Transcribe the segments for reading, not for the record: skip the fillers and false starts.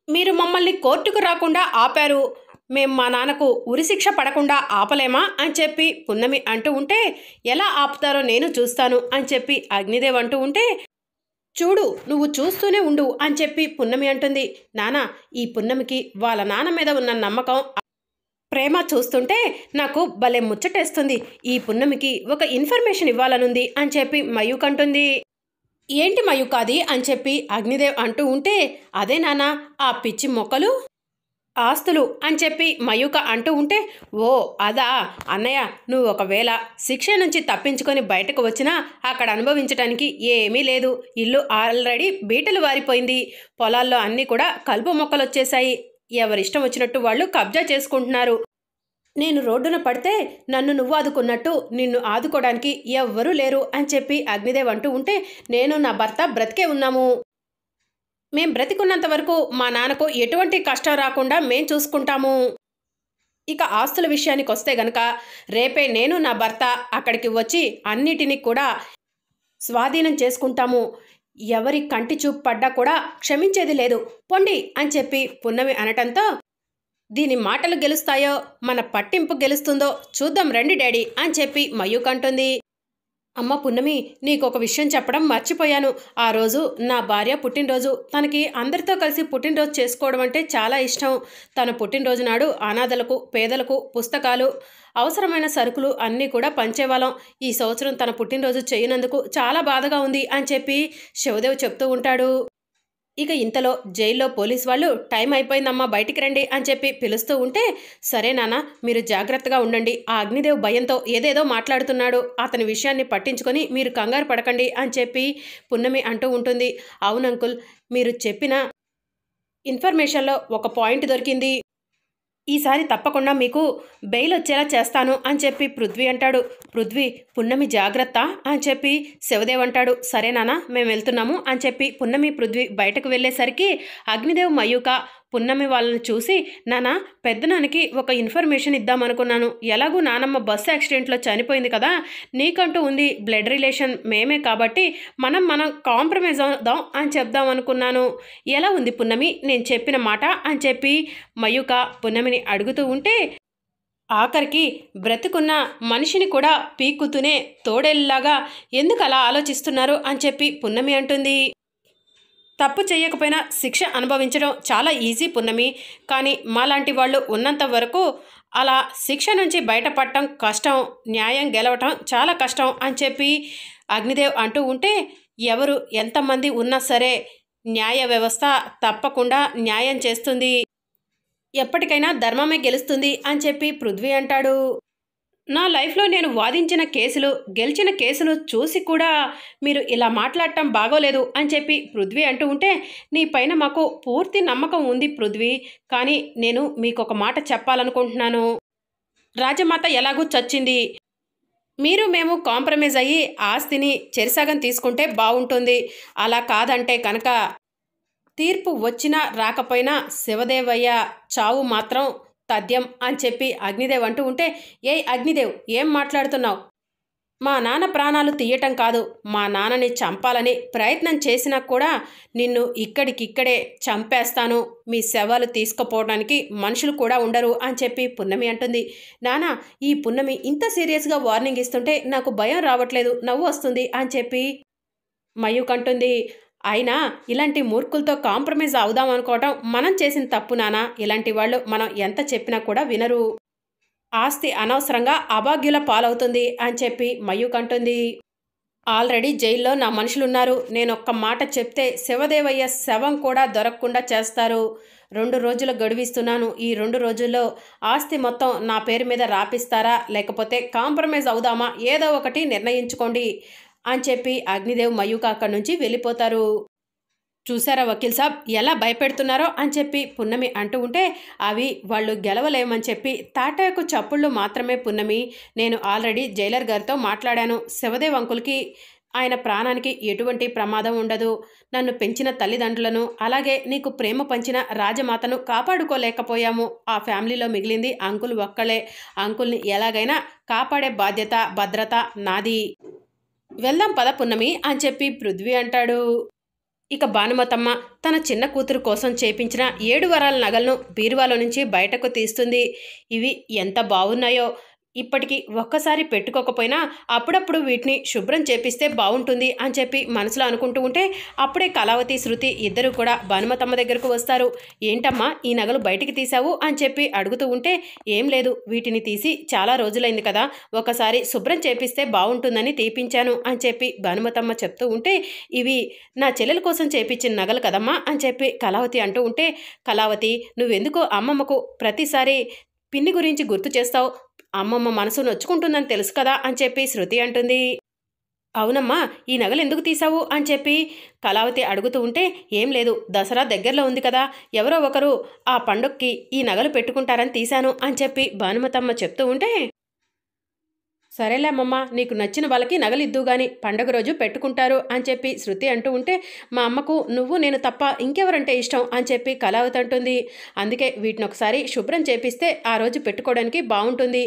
మీరు మమ్మల్ని కోర్టుకు రాకుండా ఆపారు. మేం మా నాన్నకు ఉరిశిక్ష పడకుండా ఆపలేమా అని చెప్పి పున్నమి అంటూ ఉంటే, ఎలా ఆపుతారో నేను చూస్తాను అని చెప్పి అగ్నిదేవ్ అంటూ ఉంటే, చూడు నువ్వు చూస్తూనే ఉండు అని చెప్పి పున్నమి అంటుంది. నానా, ఈ పున్నమికి వాళ్ళ నాన్న మీద ఉన్న నమ్మకం, ప్రేమ చూస్తుంటే నాకు భలే ముచ్చటేస్తుంది. ఈ పున్నమికి ఒక ఇన్ఫర్మేషన్ ఇవ్వాలనుంది అని చెప్పి మయూక్ అంటుంది. ఏంటి మయూక్ అది అని చెప్పి అగ్నిదేవ్ అంటూ ఉంటే, అదే నానా, ఆ పిచ్చి మొక్కలు ఆస్తులు అని చెప్పి మయూక అంటూ ఉంటే, ఓ అదా అన్నయ్య, నువ్వు ఒకవేళ శిక్ష నుంచి తప్పించుకొని బయటకు వచ్చినా అక్కడ అనుభవించడానికి ఏమీ లేదు. ఇల్లు ఆల్రెడీ బీటలు వారిపోయింది. పొలాల్లో అన్నీ కూడా కలుపు మొక్కలు వచ్చేసాయి. ఎవరిష్టం వచ్చినట్టు వాళ్ళు కబ్జా చేసుకుంటున్నారు. నేను రోడ్డున పడితే నన్ను నువ్వు ఆదుకున్నట్టు నిన్ను ఆదుకోవడానికి ఎవ్వరూ లేరు అని చెప్పి అగ్నిదేవ్ అంటూ ఉంటే, నేను నా భర్త బ్రతికే ఉన్నాము. మేం బ్రతికున్నంత వరకు మా నాన్నకు ఎటువంటి కష్టం రాకుండా మేం చూసుకుంటాము. ఇక ఆస్తుల విషయానికి వస్తే గనక రేపే నేను నా భర్త అక్కడికి వచ్చి అన్నిటినీ కూడా స్వాధీనం చేసుకుంటాము. ఎవరి కంటి చూపు పడ్డా కూడా క్షమించేది లేదు. పొండి అని చెప్పి పున్నమి అనటంతో, దీని మాటలు గెలుస్తాయో మన పట్టింపు గెలుస్తుందో చూద్దాం రండి డాడీ అని చెప్పి మయూక్ అంటుంది. అమ్మ పున్నమి, నీకొక విషయం చెప్పడం మర్చిపోయాను. ఆ రోజు నా భార్య పుట్టినరోజు. తనకి అందరితో కలిసి పుట్టినరోజు చేసుకోవడం అంటే చాలా ఇష్టం. తన పుట్టినరోజు నాడు అనాథలకు, పేదలకు పుస్తకాలు, అవసరమైన సరుకులు అన్నీ కూడా పంచేవాళ్ళం. ఈ సంవత్సరం తన పుట్టినరోజు చేయనందుకు చాలా బాధగా ఉంది అని చెప్పి శివదేవ్ చెప్తూ ఉంటాడు. ఇక ఇంతలో జైల్లో పోలీస్ వాళ్ళు, టైం అయిపోయిందమ్మా బయటికి రండి అని చెప్పి పిలుస్తూ ఉంటే, సరే నాన్న, మీరు జాగ్రత్తగా ఉండండి. ఆ అగ్నిదేవ్ భయంతో ఏదేదో మాట్లాడుతున్నాడు. అతని విషయాన్ని పట్టించుకొని మీరు కంగారు పడకండి అని చెప్పి పున్నమి అంటూ ఉంటుంది. అవును అంకుల్, మీరు చెప్పిన ఇన్ఫర్మేషన్లో ఒక పాయింట్ దొరికింది. ఈసారి తప్పకుండా మీకు బెయిల్ వచ్చేలా చేస్తాను అని చెప్పి పృథ్వీ అంటాడు. పృథ్వీ, పున్నమి జాగ్రత్త అని చెప్పి శివదేవ్ అంటాడు. సరే నాన్న, మేము వెళ్తున్నాము అని చెప్పి పున్నమి పృథ్వీ బయటకు వెళ్ళేసరికి అగ్నిదేవ్ మయూక పున్నమి వాళ్ళని చూసి, నాన్న, పెద్దనాన్నకి ఒక ఇన్ఫర్మేషన్ ఇద్దామనుకున్నాను. ఎలాగూ నానమ్మ బస్సు యాక్సిడెంట్లో చనిపోయింది కదా, నీకంటూ ఉంది బ్లడ్ రిలేషన్ మేమే కాబట్టి మనం కాంప్రమైజ్ అవుదాం అని చెప్దాం అనుకున్నాను. ఎలా ఉంది పున్నమి నేను చెప్పిన మాట అని చెప్పి మయూక పున్నమిని అడుగుతూ ఉంటే, ఆఖరికి బ్రతుకున్న మనిషిని కూడా పీక్కుతూనే తోడేళ్ళలాగా ఎందుకు అలా ఆలోచిస్తున్నారు అని చెప్పి పున్నమి అంటుంది. తప్పు చేయకపోయినా శిక్ష అనుభవించడం చాలా ఈజీ పున్నమి, కానీ మాలాంటి వాళ్ళు ఉన్నంత వరకు అలా శిక్ష నుంచి బయటపడటం కష్టం, న్యాయం గెలవటం చాలా కష్టం అని చెప్పి అగ్నిదేవ్ అంటూ ఉంటే, ఎవరు ఎంతమంది ఉన్నా సరే న్యాయ వ్యవస్థ తప్పకుండా న్యాయం చేస్తుంది. ఎప్పటికైనా ధర్మమే గెలుస్తుంది అని చెప్పి పృథ్వీ అంటాడు. నా లైఫ్లో నేను వాదించిన కేసులు, గెలిచిన కేసులు చూసి కూడా మీరు ఇలా మాట్లాడటం బాగోలేదు అని చెప్పి పృథ్వీ అంటూ ఉంటే, నీ పైన మాకు పూర్తి నమ్మకం ఉంది పృథ్వీ, కానీ నేను మీకు ఒక మాట చెప్పాలనుకుంటున్నాను. రాజమాత ఎలాగూ చచ్చింది. మీరు మేము కాంప్రమైజ్ అయ్యి ఆస్తిని చెరిసగం తీసుకుంటే బాగుంటుంది. అలా కాదంటే కనుక తీర్పు వచ్చినా రాకపోయినా శివదేవయ్య చావు మాత్రం తథ్యం అని చెప్పి అగ్నిదేవ్ అంటూ ఉంటే, ఏయ్ అగ్నిదేవ్, ఏం మాట్లాడుతున్నావు? మా నాన్న ప్రాణాలు తీయటం కాదు, మా నాన్నని చంపాలని ప్రయత్నం చేసినా కూడా నిన్ను ఇక్కడికిక్కడే చంపేస్తాను. మీ శవాలు తీసుకుపోవడానికి మనుషులు కూడా ఉండరు అని చెప్పి పున్నమి అంటుంది. నానా, ఈ పున్నమి ఇంత సీరియస్గా వార్నింగ్ ఇస్తుంటే నాకు భయం రావట్లేదు, నవ్వు వస్తుంది అని చెప్పి మయూక్ అంటుంది. అయినా ఇలాంటి మూర్ఖులతో కాంప్రమైజ్ అవుదాం అనుకోవటం మనం చేసిన తప్పు నానా. ఇలాంటి వాళ్ళు మనం ఎంత చెప్పినా కూడా వినరు. ఆస్తి అనవసరంగా అభాగ్యుల పాలవుతుంది అని చెప్పి మయూక్ అంటుంది. ఆల్రెడీ జైల్లో నా మనుషులున్నారు. నేను ఒక్క మాట చెప్తే శివదేవయ్య శవం కూడా దొరకకుండా చేస్తారు. 2 రోజులు గడువిస్తున్నాను. ఈ 2 రోజుల్లో ఆస్తి మొత్తం నా పేరు మీద రాపిస్తారా, లేకపోతే కాంప్రమైజ్ అవుదామా, ఏదో ఒకటి నిర్ణయించుకోండి అని చెప్పి అగ్నిదేవ్ మయూక అక్కడి నుంచి వెళ్ళిపోతారు. చూసారా వకీల్ సాబ్ ఎలా భయపెడుతున్నారో అని చెప్పి పున్నమి అంటూ ఉంటే, అవి వాళ్ళు గెలవలేమని చెప్పి తాటయ్యకు చప్పుళ్ళు మాత్రమే పున్నమి. నేను ఆల్రెడీ జైలర్ గారితో మాట్లాడాను. శివదేవ్ అంకుల్కి ఆయన ప్రాణానికి ఎటువంటి ప్రమాదం ఉండదు. నన్ను పెంచిన తల్లిదండ్రులను, అలాగే నీకు ప్రేమ పంచిన రాజమాతను కాపాడుకోలేకపోయాము. ఆ ఫ్యామిలీలో మిగిలింది అంకుల్ ఒక్కలే. అంకుల్ని ఎలాగైనా కాపాడే బాధ్యత, భద్రత నాది. వెళ్దాం పద పున్నమి అని చెప్పి పృథ్వీ అంటాడు. ఇక భానుమతమ్మ తన చిన్న కూతురు కోసం చేపించిన 7 వరాల నగలను బీరువాలో నుంచి బయటకు తీస్తుంది. ఇవి ఎంత బాగున్నాయో! ఇప్పటికి ఒక్కసారి పెట్టుకోకపోయినా అప్పుడప్పుడు వీటిని శుభ్రం చేపిస్తే బాగుంటుంది అని చెప్పి మనసులో అనుకుంటూ ఉంటే అప్పుడే కళావతి, శృతి ఇద్దరు కూడా భానుమతమ్మ దగ్గరకు వస్తారు. ఏంటమ్మా ఈ నగలు బయటికి తీసావు అని చెప్పి అడుగుతూ ఉంటే, ఏం లేదు, వీటిని తీసి చాలా రోజులైంది కదా, ఒకసారి శుభ్రం చేపిస్తే బాగుంటుందని తీపించాను అని చెప్పి భానుమతమ్మ చెప్తూ ఉంటే, ఇవి నా చెల్లెల కోసం చేపించిన నగలు కదమ్మా అని చెప్పి కళావతి అంటూ ఉంటే, కళావతి నువ్వెందుకో అమ్మమ్మకు ప్రతిసారి పిన్ని గురించి గుర్తు చేస్తావు, అమ్మమ్మ మనసు నొచ్చుకుంటుందని తెలుసు కదా అని చెప్పి శృతి అంటుంది. అవునమ్మా ఈ నగలు ఎందుకు తీసావు అని చెప్పి కళావతి అడుగుతూ ఉంటే, ఏం లేదు, దసరా దగ్గరలో ఉంది కదా, ఎవరో ఒకరు ఆ పండుగకి ఈ నగలు పెట్టుకుంటారని తీశాను అని చెప్పి భానుమతమ్మ చెప్తూ ఉంటే, సరేలే అమ్మమ్మ, నీకు నచ్చిన వాళ్ళకి నగలిద్దు గాని పండగ రోజు పెట్టుకుంటారు అని చెప్పి శృతి అంటూ ఉంటే, మా అమ్మకు నువ్వు నేను తప్ప ఇంకెవరంటే ఇష్టం అని చెప్పి కళావతి అంటుంది. అందుకే వీటిని ఒకసారి శుభ్రం చేపిస్తే ఆ రోజు పెట్టుకోవడానికి బాగుంటుంది,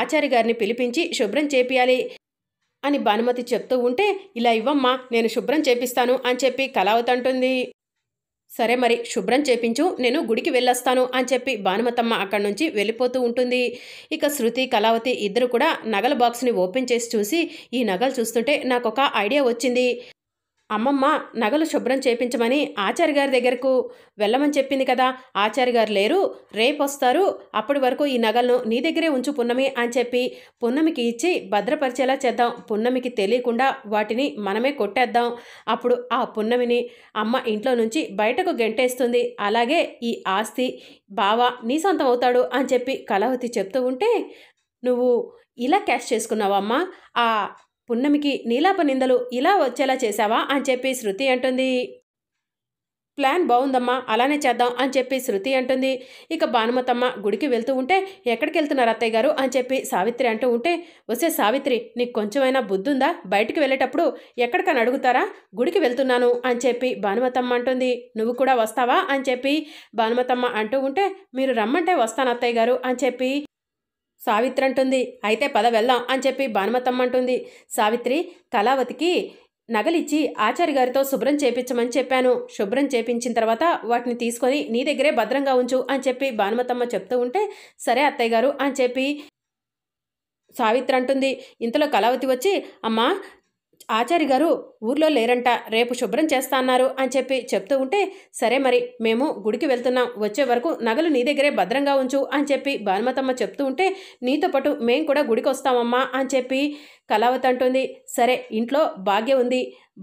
ఆచారి గారిని పిలిపించి శుభ్రం చేపియాలి అని భానుమతి చెప్తూ ఉంటే, ఇలా ఇవ్వమ్మా నేను శుభ్రం చేపిస్తాను అని చెప్పి కళావతి అంటుంది. సరే మరి శుభ్రం చేపించు, నేను గుడికి వెళ్ళొస్తాను అని చెప్పి భానుమతమ్మ అక్కడి నుంచి వెళ్ళిపోతూ ఉంటుంది. ఇక శృతి, కళావతి ఇద్దరు కూడా నగల బాక్స్ని ఓపెన్ చేసి చూసి, ఈ నగలు చూస్తుంటే నాకు ఒక ఐడియా వచ్చింది, అమ్మమ్మ నగలు శుభ్రం చేపించమని ఆచార్య గారి దగ్గరకు వెళ్ళమని చెప్పింది కదా, ఆచార్య గారు లేరు, రేపు వస్తారు, అప్పటి వరకు ఈ నగలను నీ దగ్గరే ఉంచు పున్నమి అని చెప్పి పున్నమికి ఇచ్చి భద్రపరిచేలా చేద్దాం, పున్నమికి తెలియకుండా వాటిని మనమే కొట్టేద్దాం, అప్పుడు ఆ పున్నమిని అమ్మ ఇంట్లో నుంచి బయటకు గెంటేస్తుంది, అలాగే ఈ ఆస్తి బావ నీ సొంతం అవుతాడు అని చెప్పి కళావతి చెప్తూ ఉంటే, నువ్వు ఇలా క్యాష్ చేసుకున్నావమ్మా, ఆ పున్నమికి నీలాప నిందలు ఇలా వచ్చేలా చేశావా అని చెప్పి శృతి అంటుంది. ప్లాన్ బాగుందమ్మా, అలానే చేద్దాం అని చెప్పి శృతి అంటుంది. ఇక భానుమతమ్మ గుడికి వెళ్తూ ఉంటే, ఎక్కడికి వెళ్తున్నారు అత్తయ్య గారు అని చెప్పి సావిత్రి అంటూ ఉంటే, వసే సావిత్రి నీకు కొంచెమైనా బుద్ధుందా, బయటికి వెళ్ళేటప్పుడు ఎక్కడికని అడుగుతారా, గుడికి వెళ్తున్నాను అని చెప్పి భానుమతమ్మ అంటుంది. నువ్వు కూడా వస్తావా అని చెప్పి భానుమతమ్మ అంటూ ఉంటే, మీరు రమ్మంటే వస్తాను అత్తయ్య గారు అని చెప్పి సావిత్రి అంటుంది. అయితే పద వెళ్దాం అని చెప్పి భానుమతమ్మ అంటుంది. సావిత్రి కళావతికి నగలిచ్చి ఆచార్య గారితో శుభ్రం చేపించమని చెప్పాను, శుభ్రం చేపించిన తర్వాత వాటిని తీసుకొని నీ దగ్గరే భద్రంగా ఉంచు అని చెప్పి భానుమతమ్మ చెప్తూ ఉంటే, సరే అత్తయ్య గారు అని చెప్పి సావిత్రి అంటుంది. ఇంతలో కళావతి వచ్చి, అమ్మా ఆచార్య గారు ఊర్లో లేరంట, రేపు శుభ్రం చేస్తా అన్నారు అని చెప్పి చెప్తూ ఉంటే, సరే మరి మేము గుడికి వెళ్తున్నాం, వచ్చే వరకు నగలు నీ దగ్గరే భద్రంగా ఉంచు అని చెప్పి భానుమతమ్మ చెప్తూ ఉంటే, నీతో పాటు మేం కూడా గుడికి వస్తామమ్మా అని చెప్పి కళావతి అంటుంది. సరే ఇంట్లో భాగ్య ఉంది,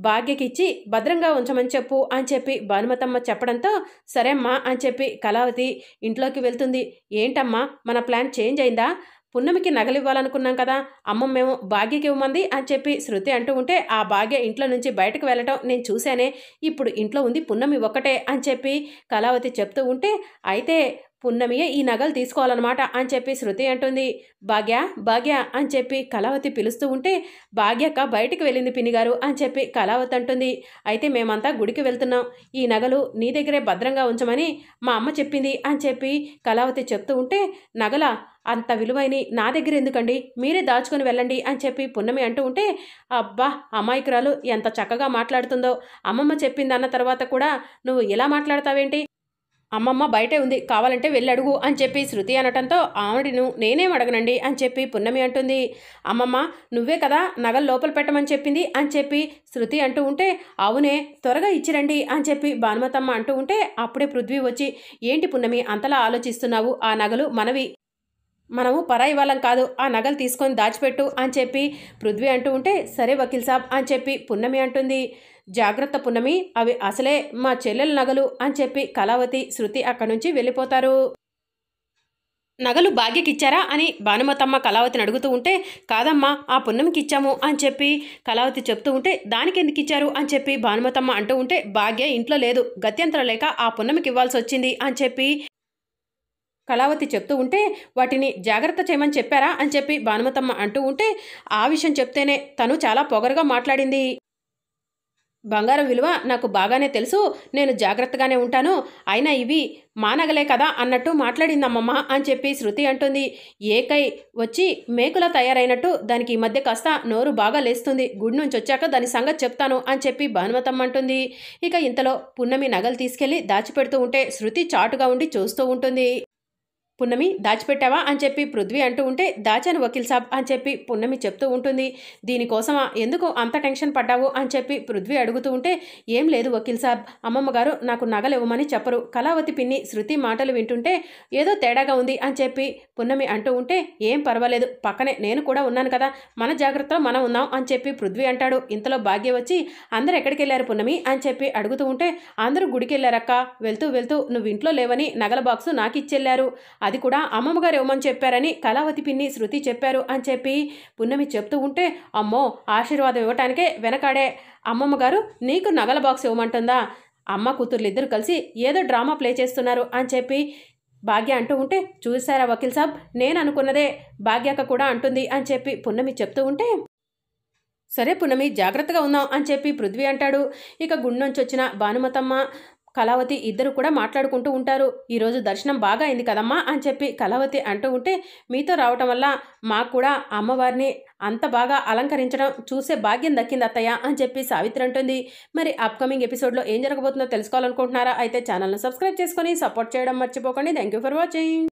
భాగ్యకి ఇచ్చి భద్రంగా ఉంచమని చెప్పు అని చెప్పి భానుమతమ్మ చెప్పడంతో, సరే అమ్మా అని చెప్పి కళావతి ఇంట్లోకి వెళ్తుంది. ఏంటమ్మా మన ప్లాన్ చేంజ్ అయిందా, పున్నమికి నగలివ్వాలనుకున్నాం కదా, అమ్మమ్మేమో భాగ్యకి ఇవ్వమంది అని చెప్పి శృతి అంటూ ఉంటే, ఆ భాగ్య ఇంట్లో నుంచి బయటకు వెళ్ళటం నేను చూశానే, ఇప్పుడు ఇంట్లో ఉంది పున్నమి ఒక్కటే అని చెప్పి కళావతి చెప్తూ ఉంటే, అయితే పున్నమియే ఈ నగలు తీసుకోవాలన్నమాట అని చెప్పి శృతి అంటుంది. భాగ్య భాగ్య అని చెప్పి కళావతి పిలుస్తూ ఉంటే, భాగ్యక్క బయటికి వెళ్ళింది పిన్నిగారు అని చెప్పి కళావతి అంటుంది. అయితే మేమంతా గుడికి వెళ్తున్నాం, ఈ నగలు నీ దగ్గరే భద్రంగా ఉంచమని మా అమ్మ చెప్పింది అని చెప్పి కళావతి చెప్తూ ఉంటే, నగల అంత విలువైన నా దగ్గర ఎందుకండి, మీరే దాచుకొని వెళ్ళండి అని చెప్పి పున్నమి అంటూ ఉంటే, అబ్బా అమాయకురాలు ఎంత చక్కగా మాట్లాడుతుందో, అమ్మమ్మ చెప్పింది అన్న తర్వాత కూడా నువ్వు ఇలా మాట్లాడతావేంటి, అమ్మమ్మ బయటే ఉంది కావాలంటే వెళ్ళి అడుగు అని చెప్పి శృతి అనటంతో, ఆవిడను నేనేం అడగనండి అని చెప్పి పున్నమి అంటుంది. అమ్మమ్మ నువ్వే కదా నగలు లోపల పెట్టమని చెప్పింది అని చెప్పి శృతి అంటూ ఉంటే, అవునే త్వరగా ఇచ్చిరండి అని చెప్పి భానుమతమ్మ అంటూ ఉంటే, అప్పుడే పృథ్వీ వచ్చి, ఏంటి పున్నమి అంతలా ఆలోచిస్తున్నావు, ఆ నగలు మనవి, మనము పరాయి వాళ్ళం కాదు, ఆ నగలు తీసుకొని దాచిపెట్టు అని చెప్పి పృథ్వీ అంటూ ఉంటే, సరే వకీల్ సాబ్ అని చెప్పి పున్నమి అంటుంది. జాగ్రత్త పున్నమి, అవి అసలే మా చెల్లెల నగలు అని చెప్పి కళావతి, శృతి అక్కడి నుంచి వెళ్ళిపోతారు. నగలు భాగ్యకిచ్చారా అని భానుమతమ్మ కళావతిని అడుగుతూ ఉంటే, కాదమ్మా ఆ పున్నమికి ఇచ్చాము అని చెప్పి కళావతి చెప్తూ ఉంటే, దానికి ఎందుకు ఇచ్చారు అని చెప్పి భానుమతమ్మ అంటూ ఉంటే, భాగ్య ఇంట్లో లేదు, గత్యంతరం లేక ఆ పున్నమికి ఇవ్వాల్సి వచ్చింది అని చెప్పి కళావతి చెప్తూ ఉంటే, వాటిని జాగ్రత్త చేయమని చెప్పారా అని చెప్పి భానుమతమ్మ అంటూ ఉంటే, ఆ విషయం చెప్తేనే తను చాలా పొగరుగా మాట్లాడింది. బంగారం విలువ నాకు బాగానే తెలుసు, నేను జాగ్రత్తగానే ఉంటాను, అయినా ఇవి మా నగలే కదా అన్నట్టు మాట్లాడింది అమ్మమ్మ అని చెప్పి శృతి అంటుంది. ఏకై వచ్చి మేకులా తయారైనట్టు దానికి ఈ మధ్య కాస్త నోరు బాగా లేస్తుంది, గుడి నుంచి వచ్చాక దాని సంగతి చెప్తాను అని చెప్పి భానుమతమ్మ అంటుంది. ఇక ఇంతలో పున్నమి నగలు తీసుకెళ్లి దాచిపెడుతూ ఉంటే శృతి చాటుగా ఉండి చూస్తూ ఉంటుంది. పున్నమి దాచిపెట్టావా అని చెప్పి పృథ్వీ అంటూ ఉంటే, దాచాను వకీల్ సాబ్ అని చెప్పి పున్నమి చెప్తూ ఉంటుంది. దీనికోసమా ఎందుకు అంత టెన్షన్ పడ్డావు అని చెప్పి పృథ్వీ అడుగుతూ ఉంటే, ఏం లేదు వకీల్ సాబ్, అమ్మమ్మ గారు నాకు నగలు ఇవ్వమని చెప్పరు. కళావతి పిన్ని శృతి మాటలు వింటుంటే ఏదో తేడాగా ఉంది అని చెప్పి పున్నమి అంటూ ఉంటే, ఏం పర్వాలేదు, పక్కనే నేను కూడా ఉన్నాను కదా, మన జాగ్రత్తలో మనం ఉందాం అని చెప్పి పృథ్వీ అంటాడు. ఇంతలో భాగ్య వచ్చి, అందరు ఎక్కడికి వెళ్ళారు పున్నమి అని చెప్పి అడుగుతూ ఉంటే, అందరూ గుడికి వెళ్ళారక్క, వెళ్తూ వెళ్తూ నువ్వు ఇంట్లో లేవని నగల బాక్సు నాకు ఇచ్చెళ్ళారు, అది కూడా అమ్మమ్మగారు ఇవ్వమని చెప్పారని కళావతి పిన్ని శృతి చెప్పారు అని చెప్పి పున్నమి చెప్తూ ఉంటే, అమ్మో ఆశీర్వాదం ఇవ్వటానికే వెనకాడే అమ్మమ్మగారు నీకు నగల బాక్స్ ఇవ్వమంటుందా, అమ్మ కూతుర్లు ఇద్దరు కలిసి ఏదో డ్రామా ప్లే చేస్తున్నారు అని చెప్పి భాగ్య అంటూ ఉంటే, చూసారా వకీల్ సాబ్, నేను అనుకున్నదే భాగ్యక్క కూడా అంటుంది అని చెప్పి పున్నమి చెప్తూ ఉంటే, సరే పున్నమి జాగ్రత్తగా ఉందాం అని చెప్పి పృథ్వీ అంటాడు. ఇక గుడి నుంచి వచ్చిన భానుమతమ్మ కళావతి ఇద్దరు కూడా మాట్లాడుకుంటూ ఉంటారు. ఈరోజు దర్శనం బాగా అయింది కదమ్మా అని చెప్పి కళావతి అంటూ ఉంటే, మీతో రావటం వల్ల మాకు కూడా అమ్మవారిని అంత బాగా అలంకరించడం చూసే భాగ్యం దక్కింది అత్తయ్య అని చెప్పి సావిత్రి అంటుంది. మరి అప్కమింగ్ ఎపిసోడ్లో ఏం జరగబోతుందో తెలుసుకోవాలనుకుంటున్నారా? అయితే ఛానల్ను సబ్స్క్రైబ్ చేసుకొని సపోర్ట్ చేయడం మర్చిపోకండి. Thank you for watching.